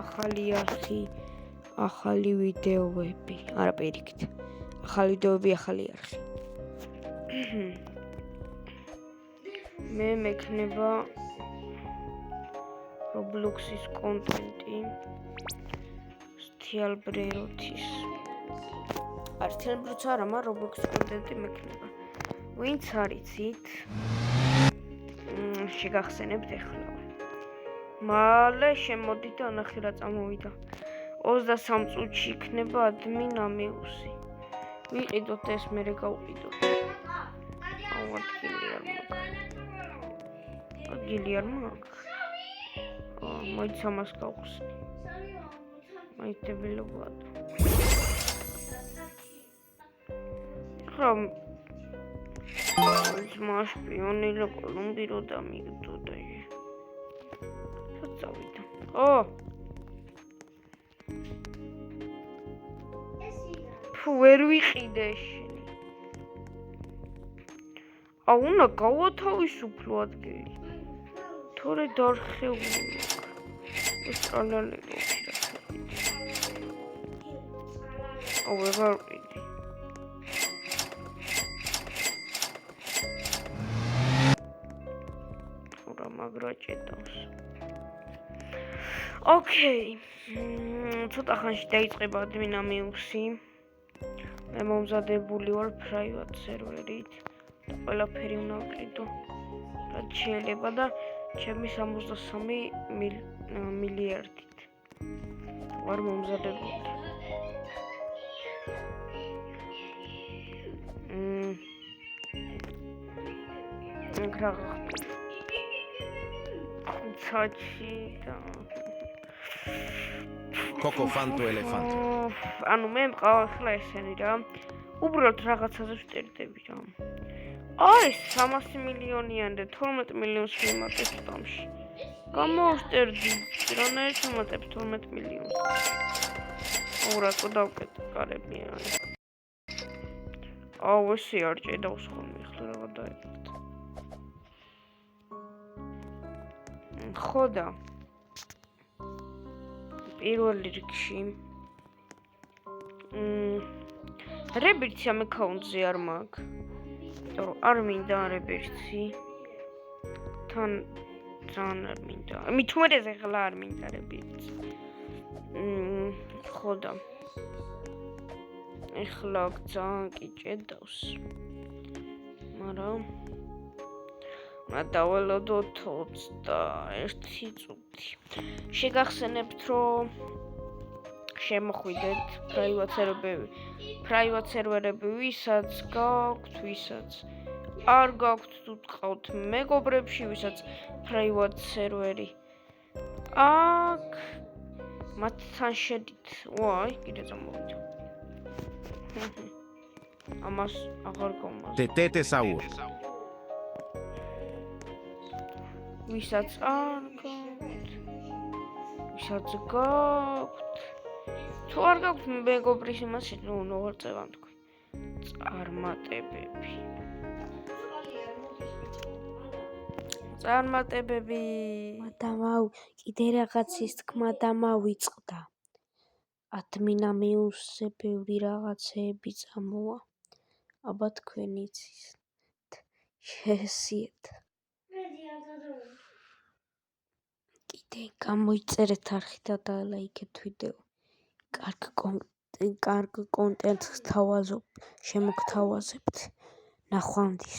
ახალი არხი, ახალი ვიდეოები, არა პირიქით. ახალი ვიდეოები, ახალი არხი. მე მექნება Roblox-ის კონტენტი სტიალბრეროთის. Artiel არა, მაგრამ Roblox-ის კონტენტი მექნება. ვინც არიცით, შეგახსენებთ ახლა. მალე შემოდით და ნახე რა წამოვიდა. 23 წუთში იქნება admin amuse-ი. ვიყიდოთ ეს, მერე გავყიდოთ. ადგილი არ მაქვს. მოიცა მას გავხსნი. მაინტერესებელია. ხომ მას პიონი და კოლუმბირო დამიგდო და წავიდა. ვერ ვიყიდე შენი. უნდა გავათავისუფლო ადგილი. თორე დარხეული ეს ტრალალები ვეღარ ვიყიდი. ურა მაგრა ჭედავს. ოკეი. ცოტა ხანში დაიწყება admin amuse-ი. მე მომზადებული ვარ private server-ით და ყველაფერი უნდა ვყიდო. რაც შეიძლება და ჩემი 63 მილიარდით. ვარ მომზადებული. Цачи და Coco Fanto Elefanto. ანუ მე მყავს ახლა ესენი რა. უბრალოდ რაღაცაზე ვსტერდები რა. აი 300 მილიონიან და 12 მილიონს ვიმატებ ტომში. გამოვსტერდი, რანაირად ვიმატებ 12 მილიონს. რატო დავკეტე კარები არის. ესე არ ჭედავს ხოლმე ახლა რა დაიწყეთ. ხო და პირველ რიგში რებირცი ამ აკაუნტზე არ მაქვს. იმიტომ რომ არ მინდა რებირცი. თან ძალიან არ მინდა. მithumedes ახლა არ მინდა რებირცი. ხო და ახლა ძალიან კი ჭედავს. მაგრამ დავალოდოთ 21 წუთი. შეგახსენებთ, რომ შემოხვიდეთ private server-ები, ვისაც გაქვთ, ვისაც არ გაქვთ, თუ გყავთ მეგობრებში, ვისაც private server-ი. აქ მათთან შედით. აი, კიდე წამოვიდა. ამას აღარ გომას. Tetete Saur. ვისაც არ გაქვთ, ვისაც გაქვთ, თუ არ გაქვთ მეგობრის იმას, ვარ წევან თქვი. წარმატებები. მადამაუ, კიდე რაღაცის თქმა დამავიწყდა. admin amuse-ზე ბევრი რაღაცეები წამოვა. აბა თქვენ იცით. შეესიეთ. კიდე გამოიწერეთ არხი და დალაიქეთ ვიდეო. კარგ კონტენტს შემოგთავაზებთ. ნახვამდის.